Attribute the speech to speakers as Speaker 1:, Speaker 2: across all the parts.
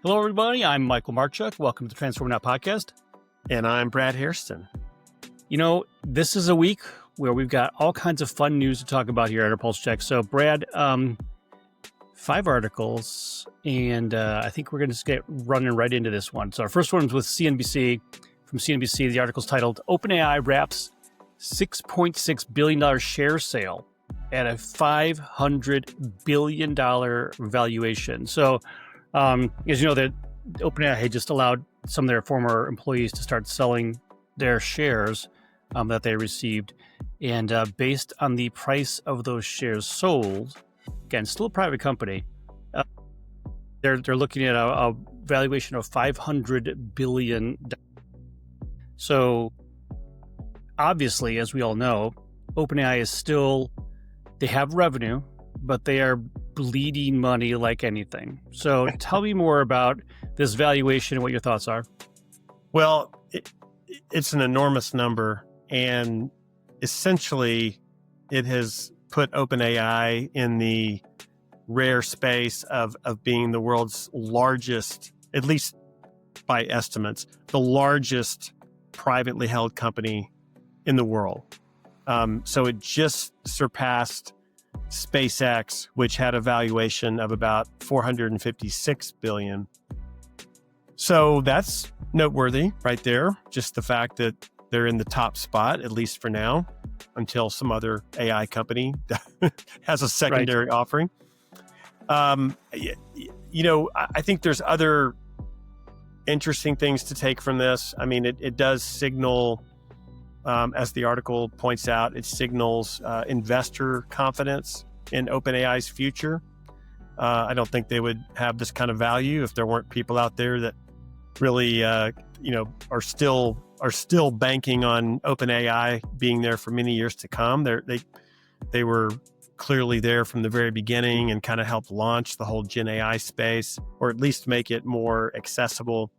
Speaker 1: Hello, everybody. I'm Michael Marchuk. Welcome to the Transform Now podcast.
Speaker 2: And I'm Brad Hairston.
Speaker 1: You know, this is a week where we've got all kinds of fun news to talk about here at our Pulse Check. So, Brad, 5 articles, and I think we're going to just get running right into this one. So our first one is with CNBC. From CNBC, the article's titled, OpenAI wraps $6.6 billion share sale at a $500 billion valuation. So, as you know, that OpenAI had just allowed some of their former employees to start selling their shares that they received. And based on the price of those shares sold, again, still a private company, they're looking at a valuation of $500 billion. So obviously, as we all know, OpenAI is still, they have revenue, but they are bleeding money like anything. So tell me more about this valuation and what your thoughts are.
Speaker 2: Well, it's an enormous number, and essentially it has put OpenAI in the rare space of being the world's largest, at least by estimates, the largest privately held company in the world. So it just surpassed SpaceX, which had a valuation of about $456 billion. So that's noteworthy right there. Just the fact that they're in the top spot, at least for now, until some other AI company has a secondary offering. You know, I think there's other interesting things to take from this. I mean, it does signal, as the article points out, it signals investor confidence in OpenAI's future. I don't think they would have this kind of value if there weren't people out there that really, are still banking on OpenAI being there for many years to come. They were clearly there from the very beginning and kind of helped launch the whole Gen AI space, or at least make it more accessible.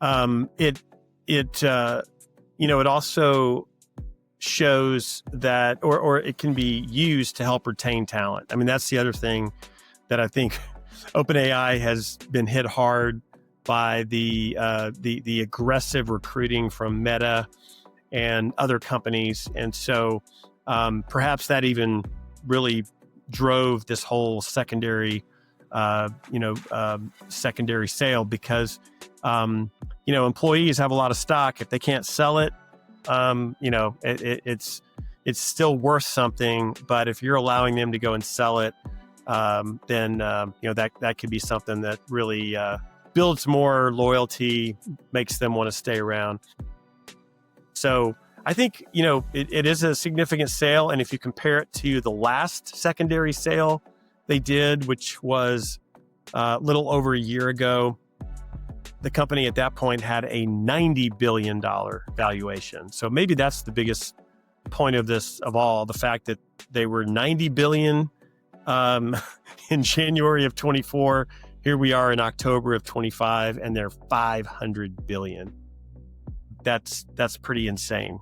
Speaker 2: It also shows that, or it can be used to help retain talent. I mean, that's the other thing that I think OpenAI has been hit hard by the aggressive recruiting from Meta and other companies, and so perhaps that even really drove this whole secondary sale, because employees have a lot of stock. If they can't sell it, it's still worth something. But if you're allowing them to go and sell it, then that could be something that really builds more loyalty, makes them want to stay around. So I think, it is a significant sale. And if you compare it to the last secondary sale they did, which was a little over a year ago, the company at that point had a $90 billion valuation. So maybe that's the biggest point of this of all, the fact that they were $90 billion in January of 24. Here we are in October of 25, and they're $500 billion. That's pretty insane.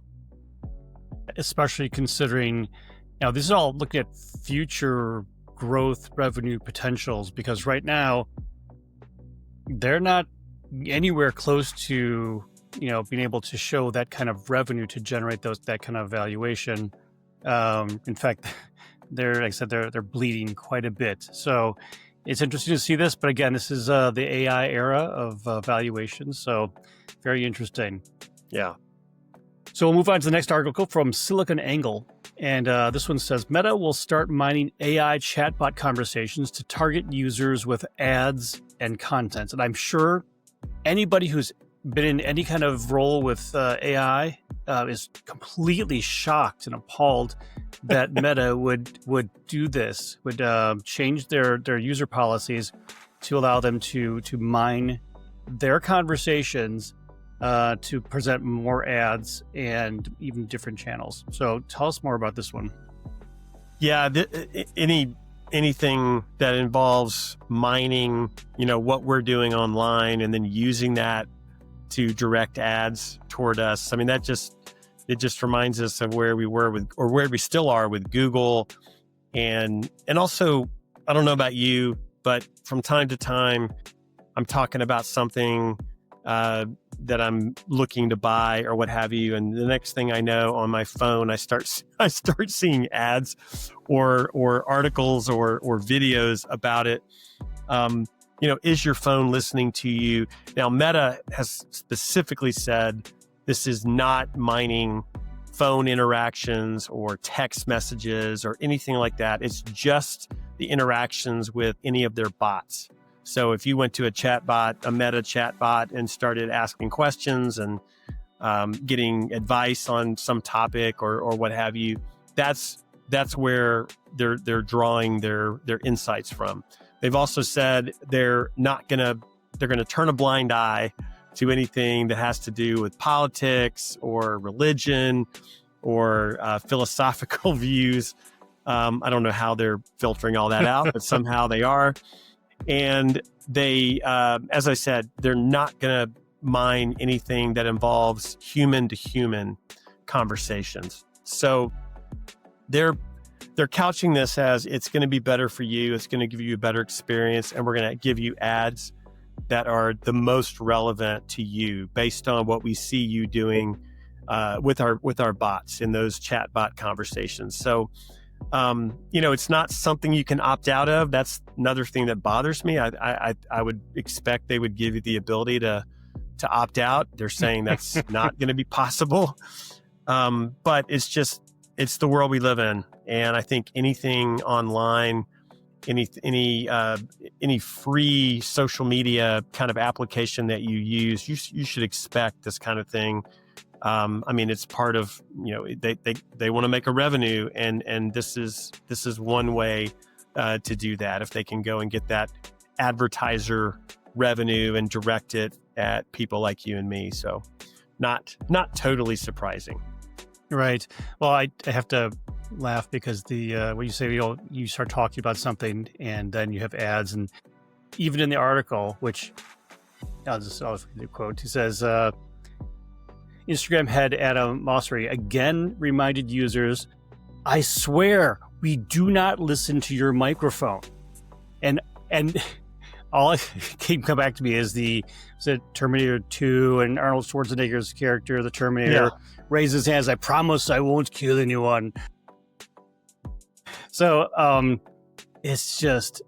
Speaker 1: Especially considering, this is all looking at future growth revenue potentials, because right now they're not anywhere close to, being able to show that kind of revenue to generate that kind of valuation. In fact, like I said, they're bleeding quite a bit. So it's interesting to see this, but again, this is the AI era of valuation. So very interesting.
Speaker 2: Yeah.
Speaker 1: So we'll move on to the next article from SiliconANGLE. And this one says, Meta will start mining AI chatbot conversations to target users with ads and content. And I'm sure anybody who's been in any kind of role with AI is completely shocked and appalled that Meta would do this, would change their user policies to allow them to mine their conversations to present more ads and even different channels. So tell us more about this one.
Speaker 2: Yeah, anything that involves mining, what we're doing online and then using that to direct ads toward us. I mean, it just reminds us of where we were with, or where we still are with Google. And also, I don't know about you, but from time to time, I'm talking about something that I'm looking to buy or what have you, and the next thing I know, on my phone, I start seeing ads or articles or videos about it. Is your phone listening to you? Now, Meta has specifically said this is not mining phone interactions or text messages or anything like that. It's just the interactions with any of their bots. So if you went to a Meta chat bot, and started asking questions and getting advice on some topic or what have you, that's where they're drawing their insights from. They've also said they're gonna turn a blind eye to anything that has to do with politics or religion or philosophical views. I don't know how they're filtering all that out, but somehow they are. And they, as I said, they're not going to mine anything that involves human to human conversations. So they're couching this as it's going to be better for you. It's going to give you a better experience, and we're going to give you ads that are the most relevant to you based on what we see you doing with our bots in those chat bot conversations. So, it's not something you can opt out of. That's another thing that bothers me. I would expect they would give you the ability to opt out. They're saying that's not going to be possible. But it's the world we live in. And I think anything online, any free social media kind of application that you use, you should expect this kind of thing. It's part of, they want to make a revenue, and this is one way to do that. If they can go and get that advertiser revenue and direct it at people like you and me. So not totally surprising.
Speaker 1: Right. Well, I have to laugh because when you say, you start talking about something and then you have ads, and even in the article, which I'll read the quote, he says, Instagram head Adam Mosseri again reminded users, "I swear we do not listen to your microphone." And all it came back to me is the Terminator 2 and Arnold Schwarzenegger's character, the Terminator, raises his hands, "I promise I won't kill anyone." So it's just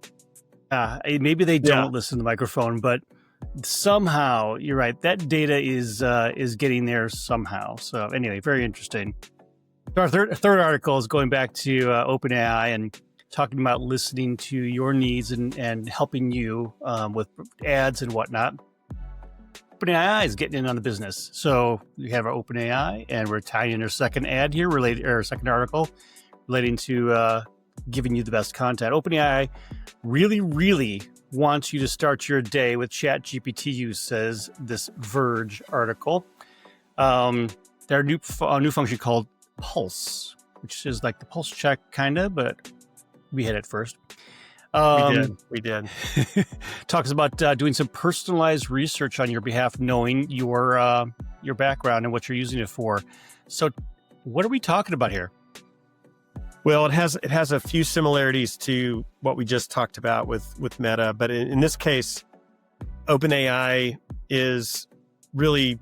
Speaker 1: maybe they don't listen to the microphone, but somehow you're right, that data is getting there somehow. So anyway, very interesting. So our third article is going back to OpenAI and talking about listening to your needs and helping you with ads and whatnot. OpenAI is getting in on the business. So we have our OpenAI, and we're tying in our second ad here second article relating to giving you the best content. OpenAI really, really wants you to start your day with ChatGPT use, says this Verge article. Their new function called Pulse, which is like the pulse check kind of, but we had it first.
Speaker 2: We did.
Speaker 1: Talks about doing some personalized research on your behalf, knowing your background and what you're using it for. So what are we talking about here?
Speaker 2: Well, it has a few similarities to what we just talked about with Meta, but in this case, OpenAI is really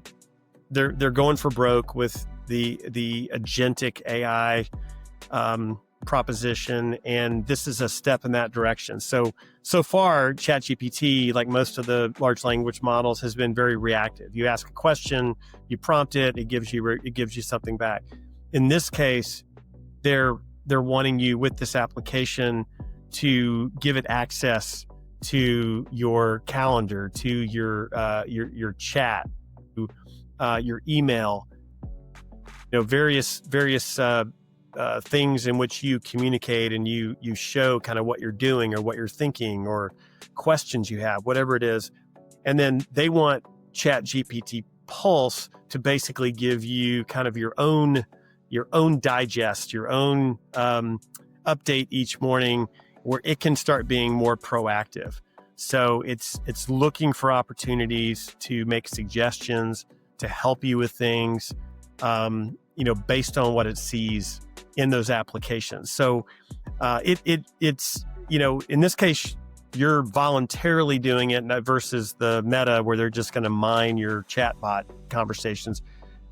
Speaker 2: they're going for broke with the agentic AI proposition, and this is a step in that direction. So far, ChatGPT, like most of the large language models, has been very reactive. You ask a question, you prompt it, it gives you something back. In this case, they're wanting you with this application to give it access to your calendar, to your chat, to your email, various things in which you communicate and you show kind of what you're doing or what you're thinking or questions you have, whatever it is. And then they want ChatGPT Pulse to basically give you kind of your own digest, your own update each morning, where it can start being more proactive. So it's looking for opportunities to make suggestions, to help you with things, based on what it sees in those applications. So it's in this case, you're voluntarily doing it versus the Meta where they're just going to mine your chatbot conversations.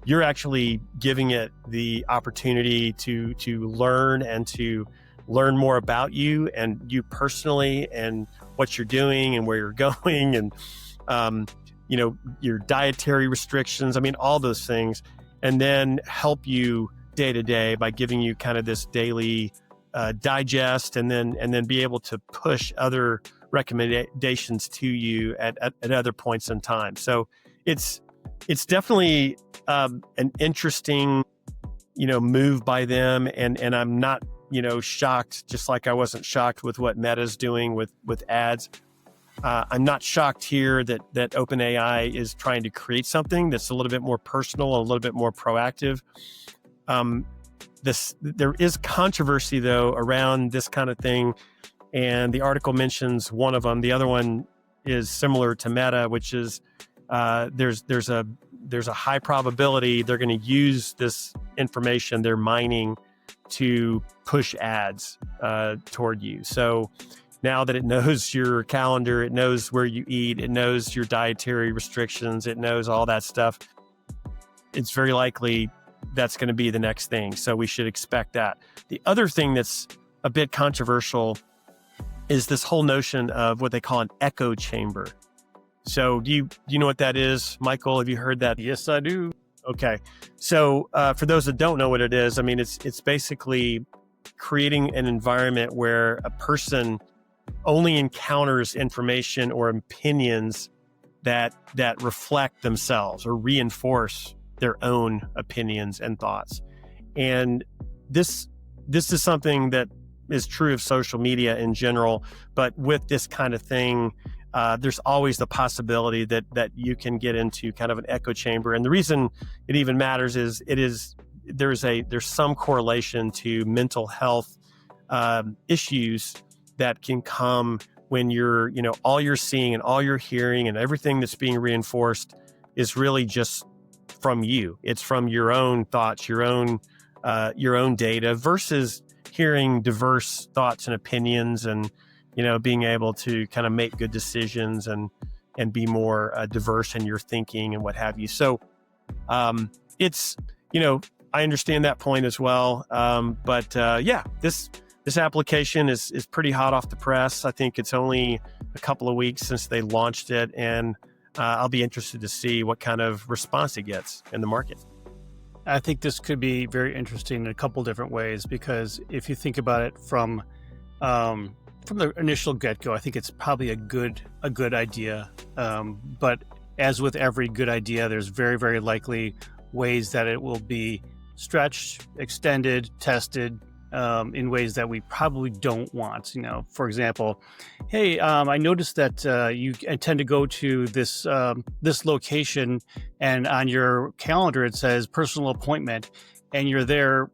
Speaker 2: You're actually giving it the opportunity to learn and to learn more about you and you personally and what you're doing and where you're going and your dietary restrictions. I mean, all those things, and then help you day to day by giving you kind of this daily digest, and then be able to push other recommendations to you at other points in time. So it's definitely an interesting move by them, and I'm not shocked, just like I wasn't shocked with what Meta's doing with ads. I'm not shocked here that OpenAI is trying to create something that's a little bit more personal, a little bit more proactive. There is controversy though around this kind of thing, and the article mentions one of them. The other one is similar to Meta, which is there's a high probability they're going to use this information they're mining to push ads toward you. So now that it knows your calendar, it knows where you eat, it knows your dietary restrictions, it knows all that stuff, it's very likely that's going to be the next thing. So we should expect that. The other thing that's a bit controversial is this whole notion of what they call an echo chamber. So do you know what that is, Michael? Have you heard that?
Speaker 1: Yes, I do.
Speaker 2: Okay. So for those that don't know what it is, I mean, it's basically creating an environment where a person only encounters information or opinions that reflect themselves or reinforce their own opinions and thoughts. And this is something that is true of social media in general, but with this kind of thing, there's always the possibility that you can get into kind of an echo chamber. And the reason it even matters is there's some correlation to mental health issues that can come when you're, all you're seeing and all you're hearing and everything that's being reinforced is really just from you. It's from your own thoughts, your own data, versus hearing diverse thoughts and opinions, and being able to kind of make good decisions and be more diverse in your thinking and what have you. So it's I understand that point as well. But this application is pretty hot off the press. I think it's only a couple of weeks since they launched it, and I'll be interested to see what kind of response it gets in the market.
Speaker 1: I think this could be very interesting in a couple different ways, because if you think about it from the initial get-go, I think it's probably a good idea. But as with every good idea, there's very, very likely ways that it will be stretched, extended, tested in ways that we probably don't want. For example, hey, I noticed that you tend to go to this location, and on your calendar it says personal appointment, and you're there,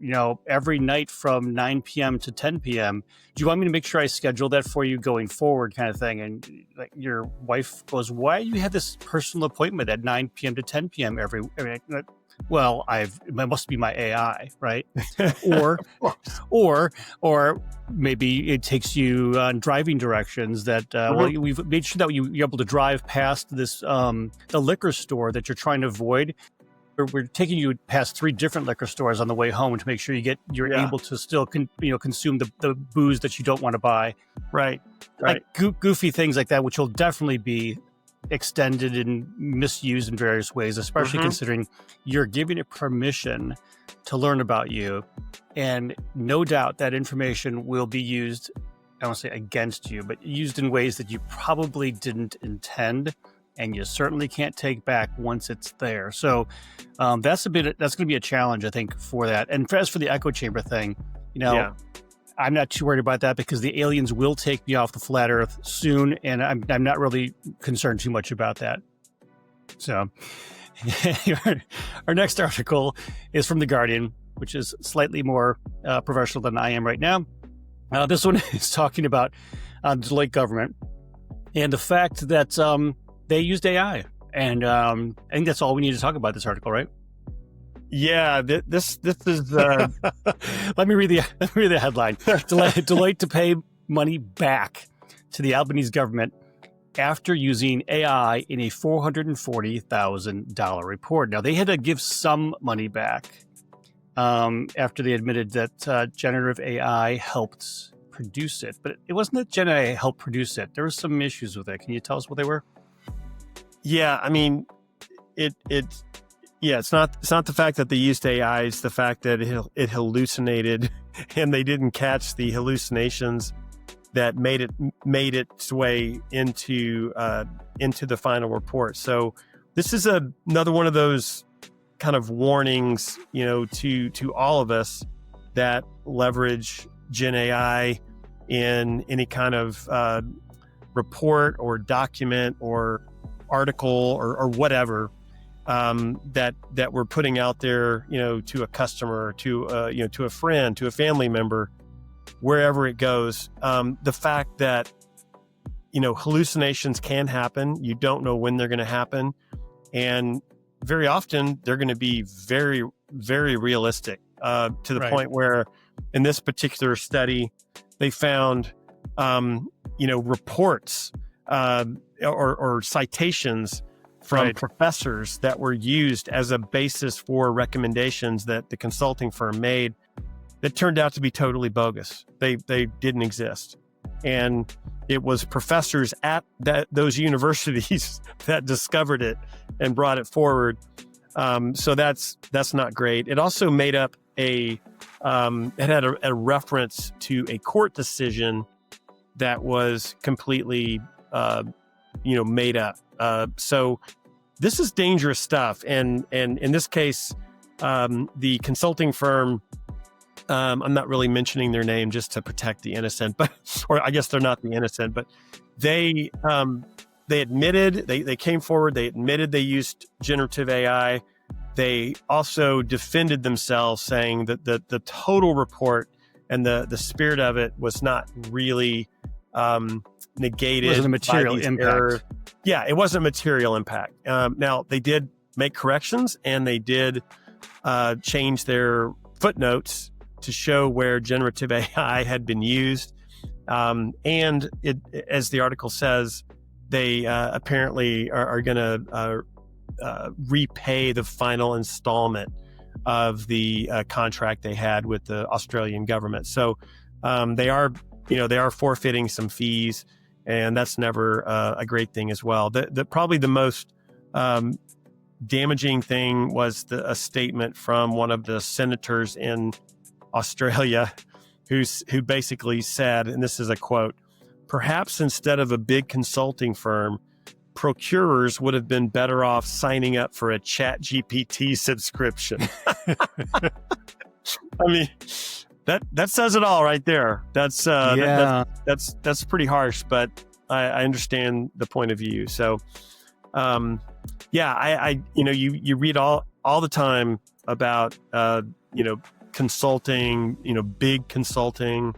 Speaker 1: every night from 9 p.m. to 10 p.m. Do you want me to make sure I schedule that for you going forward, kind of thing? And like your wife goes, why do you have this personal appointment at 9 p.m. to 10 p.m. Well, it must be my AI, right? or maybe it takes you on driving directions that, we've made sure that you're able to drive past this, the liquor store that you're trying to avoid. We're taking you past 3 different liquor stores on the way home to make sure you're able to still consume the booze that you don't want to buy.
Speaker 2: Right.
Speaker 1: Like goofy things like that, which will definitely be extended and misused in various ways, especially considering you're giving it permission to learn about you. And no doubt that information will be used, I don't want to say against you, but used in ways that you probably didn't intend, and you certainly can't take back once it's there. So that's going to be a challenge, I think, for that. And as for the echo chamber thing, I'm not too worried about that, because the aliens will take me off the flat Earth soon, and I'm not really concerned too much about that. So our next article is from The Guardian, which is slightly more professional than I am right now. This one is talking about the Deloitte government and the fact that they used AI. And I think that's all we need to talk about this article, right?
Speaker 2: Yeah, this is.
Speaker 1: Let me read the headline. Deloitte to pay money back to the Albanese government after using AI in a $440,000 report. Now, they had to give some money back after they admitted that generative AI helped produce it. But it wasn't that Gen AI helped produce it. There were some issues with it. Can you tell us what they were?
Speaker 2: Yeah, I mean, it's not the fact that they used AI, it's the fact that it hallucinated and they didn't catch the hallucinations that made its way into the final report. So this is another one of those kind of warnings, to all of us that leverage Gen AI in any kind of report or document or article or whatever that we're putting out there, to a customer, to a friend, to a family member, wherever it goes. The fact that, hallucinations can happen. You don't know when they're going to happen. And very often they're going to be very, very realistic to the point where in this particular study, they found, reports or citations from professors that were used as a basis for recommendations that the consulting firm made that turned out to be totally bogus. They didn't exist. And it was professors at those universities that discovered it and brought it forward. So that's not great. It also made up it had a reference to a court decision that was completely, made up. So this is dangerous stuff. And in this case, the consulting firm, I'm not really mentioning their name just to protect the innocent, or I guess they're not the innocent, but they admitted, they came forward, they admitted they used generative AI. They also defended themselves, saying that the total report and the spirit of it was not really negated. It
Speaker 1: wasn't a material impact.
Speaker 2: Yeah, it wasn't a material impact. Now, they did make corrections and they did change their footnotes to show where generative AI had been used. And it, as the article says, they apparently are going to repay the final installment of the contract they had with the Australian government. So they are forfeiting some fees, and that's never a great thing as well. Probably the most damaging thing was a statement from one of the senators in Australia who basically said, and this is a quote, "Perhaps instead of a big consulting firm, procurers would have been better off signing up for a ChatGPT subscription." I mean, that says it all right there. That's pretty harsh, but I understand the point of view. So, you read all the time about consulting, big consulting,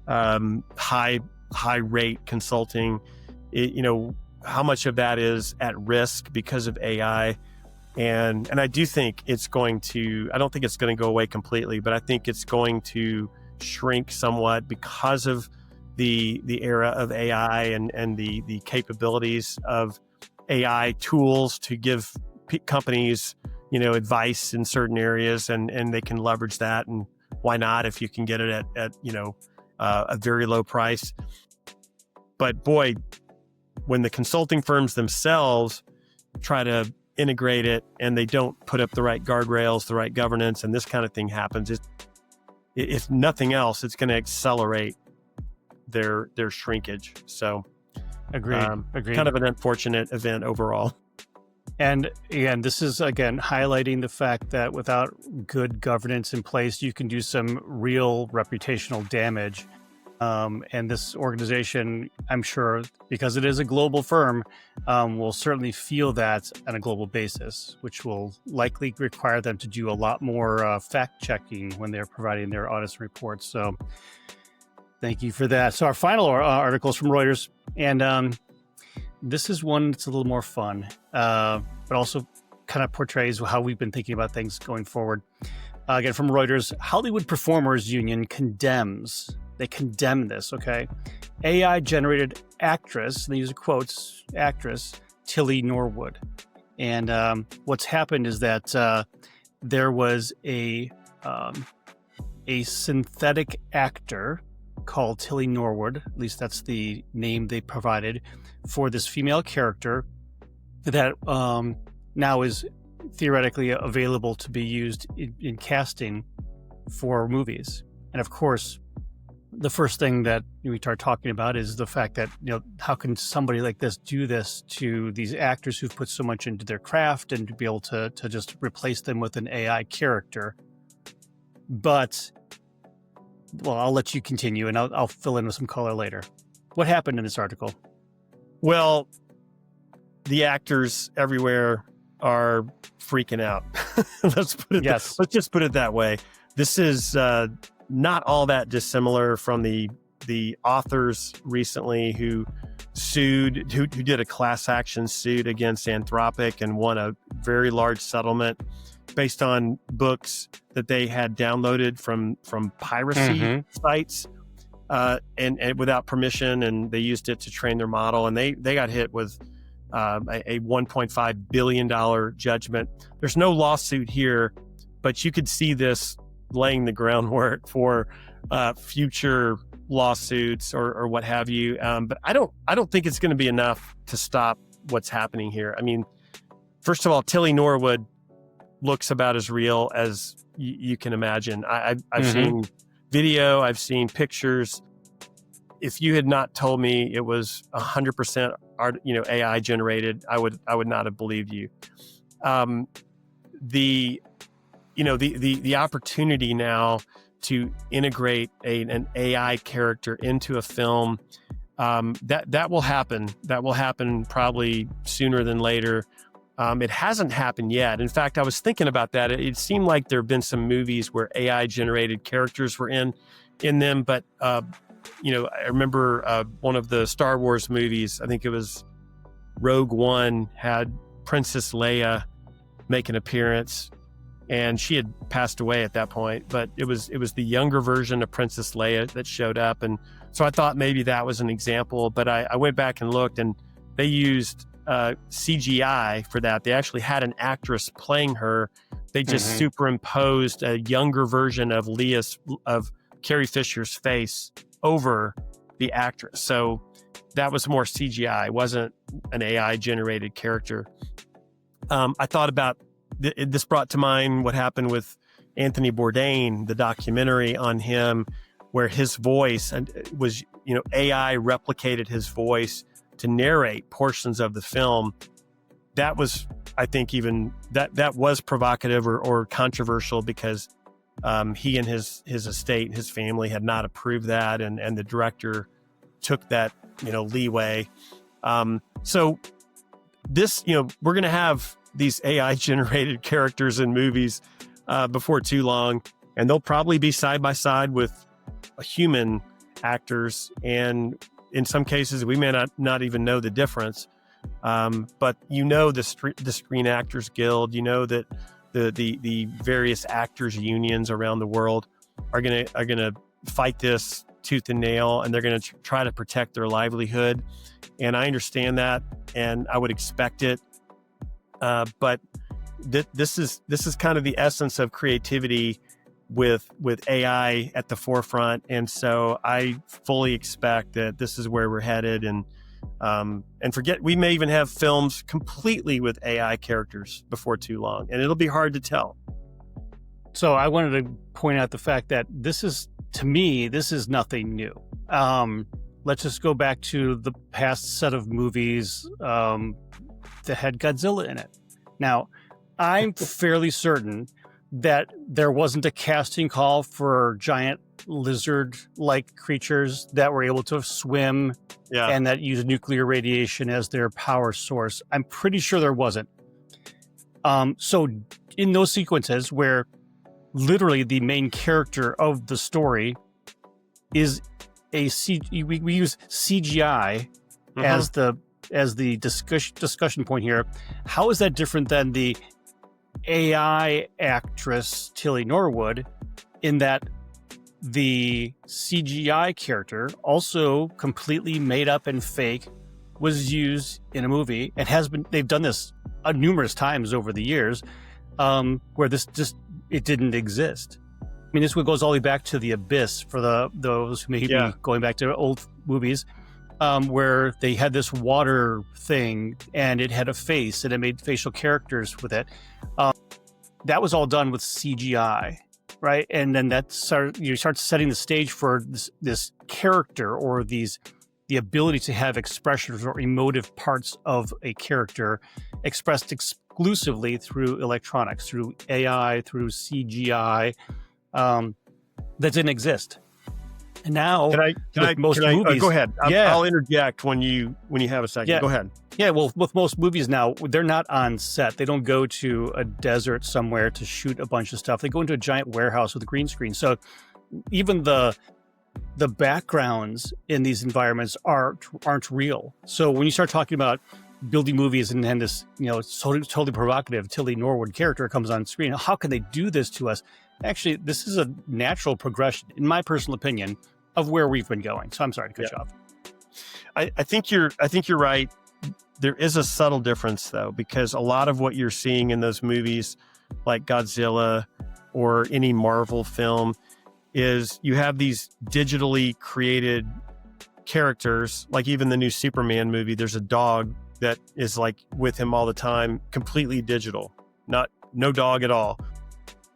Speaker 2: high rate consulting. How much of that is at risk because of AI. And I do think I don't think it's going to go away completely, but I think it's going to shrink somewhat because of the era of AI and the capabilities of AI tools to give companies, advice in certain areas, and they can leverage that. And why not if you can get it at a very low price. But boy, when the consulting firms themselves try to integrate it and they don't put up the right guardrails, the right governance, and this kind of thing happens, if nothing else, it's going to accelerate their shrinkage. So
Speaker 1: agreed.
Speaker 2: Kind of an unfortunate event overall.
Speaker 1: And again, this is highlighting the fact that without good governance in place, you can do some real reputational damage. And this organization, I'm sure, because it is a global firm, will certainly feel that on a global basis, which will likely require them to do a lot more fact checking when they're providing their audits and reports. So thank you for that. So our final article is from Reuters, and this is one that's a little more fun, but also kind of portrays how we've been thinking about things going forward. Again, from Reuters, Hollywood Performers Union condemns. They condemn this, okay? AI generated actress, and they use quotes, actress Tilly Norwood. And what's happened is that there was a synthetic actor called Tilly Norwood, at least that's the name they provided for this female character that now is theoretically available to be used in casting for movies. And of course, the first thing that we start talking about is the fact that, how can somebody like this do this to these actors who've put so much into their craft, and to be able to just replace them with an AI character. But, well, I'll let you continue, and I'll fill in with some color later. What happened in this article?
Speaker 2: Well, the actors everywhere are freaking out. Let's just put it that way. This is not all that dissimilar from the authors recently who did a class action suit against Anthropic and won a very large settlement based on books that they had downloaded from piracy sites and without permission, and they used it to train their model, and they got hit with a $1.5 billion judgment. There's no lawsuit here, but you could see this laying the groundwork for future lawsuits or what have you. But I don't think it's going to be enough to stop what's happening here. I mean, first of all, Tilly Norwood looks about as real as you can imagine. I've seen video, I've seen pictures. If you had not told me it was 100% AI generated, I would not have believed you. The opportunity now to integrate an AI character into a film, that will happen. That will happen probably sooner than later. It hasn't happened yet. In fact, I was thinking about that. It seemed like there have been some movies where AI generated characters were in them, but I remember one of the Star Wars movies, I think it was Rogue One, had Princess Leia make an appearance, and she had passed away at that point, but it was the younger version of Princess Leia that showed up. And so I thought maybe that was an example, but I went back and looked, and they used CGI for that. They actually had an actress playing her. They just superimposed a younger version of Carrie Fisher's face over the actress. So that was more CGI. It wasn't an AI generated character. I thought about this brought to mind what happened with Anthony Bourdain, the documentary on him, where his voice was, AI replicated his voice to narrate portions of the film. That was, I think, even that was provocative or controversial because he and his estate, his family had not approved that, and the director took that leeway. So this, we're going to have these AI generated characters in movies before too long, and they'll probably be side by side with human actors, and in some cases we may not even know the difference. But the Screen Actors Guild, that the various actors unions around the world are gonna fight this tooth and nail, and they're gonna try to protect their livelihood. And I understand that, and I would expect it. But this is kind of the essence of creativity with AI at the forefront, and so I fully expect that this is where we're headed. And we may even have films completely with AI characters before too long, and it'll be hard to tell.
Speaker 1: So I wanted to point out the fact that to me, this is nothing new. Let's just go back to the past set of movies that had Godzilla in it. Now, I'm fairly certain that there wasn't a casting call for giant lizard-like creatures that were able to swim and that use nuclear radiation as their power source. I'm pretty sure there wasn't. So in those sequences where literally the main character of the story is we use CGI as the discussion point here. How is that different than the AI actress Tilly Norwood, in that the CGI character, also completely made up and fake, was used in a movie and has been. They've done this numerous times over the years, where this just it didn't exist. I mean, this goes all the way back to The Abyss for those who may be going back to old movies, where they had this water thing and it had a face and it made facial characters with it. That was all done with CGI, right? And then you start setting the stage for this character or the ability to have expressions or emotive parts of a character expressed exclusively through electronics, through AI, through CGI, that didn't exist. And now, most movies,
Speaker 2: go ahead.
Speaker 1: Yeah.
Speaker 2: I'll interject when you have a second.
Speaker 1: Yeah.
Speaker 2: Go ahead.
Speaker 1: Yeah, well, with most movies now, they're not on set. They don't go to a desert somewhere to shoot a bunch of stuff. They go into a giant warehouse with a green screen. So even the backgrounds in these environments aren't real. So when you start talking about building movies and then this, it's totally provocative Tilly Norwood character comes on screen, how can they do this to us? Actually, this is a natural progression, in my personal opinion, of where we've been going. So I'm sorry to cut you off.
Speaker 2: I think you're right. There is a subtle difference, though, because a lot of what you're seeing in those movies, like Godzilla or any Marvel film, is you have these digitally created characters. Like even the new Superman movie, there's a dog that is like with him all the time, completely digital, no dog at all.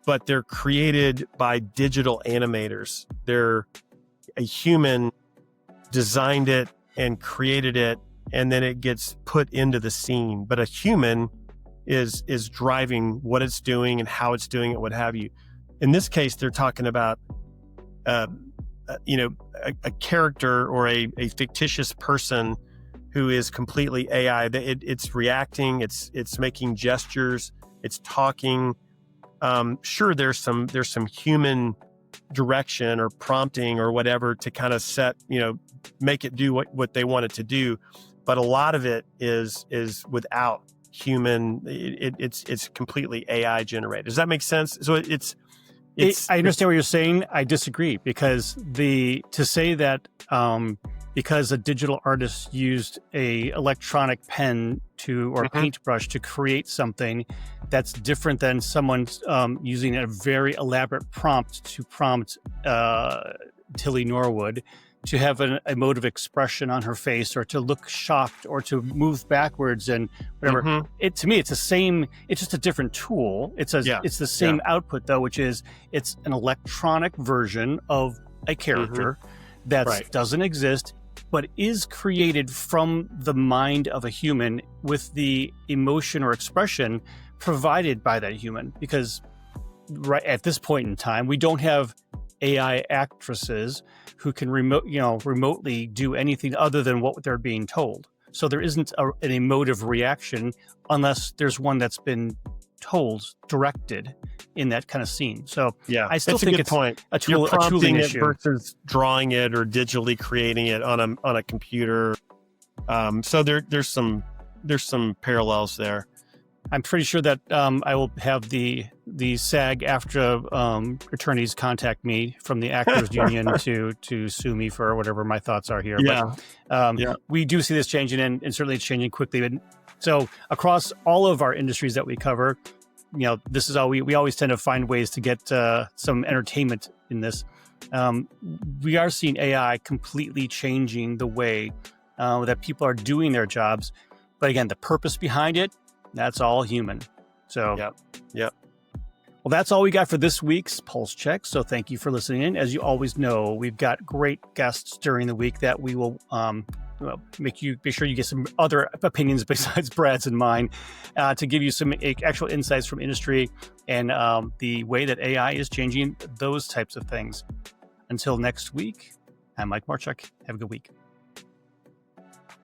Speaker 2: But they're created by digital animators. A human designed it and created it, and then it gets put into the scene. But a human is driving what it's doing and how it's doing it, what have you. In this case, they're talking about a character or a fictitious person who is completely AI. It's reacting, it's making gestures, it's talking. Sure, there's some human direction or prompting or whatever to kind of set, make it do what they want it to do, but a lot of it is without human. It's completely AI generated. Does that make sense? So
Speaker 1: I understand what you're saying. I disagree, because to say that because a digital artist used a electronic pen or paintbrush to create something that's different than someone using a very elaborate prompt to prompt Tilly Norwood to have an emotive expression on her face, or to look shocked, or to move backwards and whatever. To me, it's the same. It's just a different tool. It's the same output, though, which is it's an electronic version of a character that doesn't exist, but is created from the mind of a human with the emotion or expression provided by that human. Because right at this point in time, we don't have AI actresses who can remotely do anything other than what they're being told. So there isn't an emotive reaction unless there's one that's been directed in that kind of scene. So I still think it's
Speaker 2: point.
Speaker 1: a tool,
Speaker 2: You're prompting
Speaker 1: a tooling
Speaker 2: it
Speaker 1: issue
Speaker 2: versus drawing it or digitally creating it on a computer. So there's some parallels there.
Speaker 1: I'm pretty sure that I will have the SAG-AFTRA attorneys contact me from the Actors Union to sue me for whatever my thoughts are here. But we do see this changing, and certainly it's changing quickly. But so across all of our industries that we cover, this is how we always tend to find ways to get some entertainment in this. We are seeing AI completely changing the way that people are doing their jobs. But again, the purpose behind it, that's all human. So,
Speaker 2: Yep.
Speaker 1: Well, that's all we got for this week's Pulse Check. So thank you for listening in. As you always know, we've got great guests during the week that we will make sure you get some other opinions besides Brad's and mine to give you some actual insights from industry and the way that AI is changing those types of things. Until next week, I'm Mike Marchuk. Have a good week.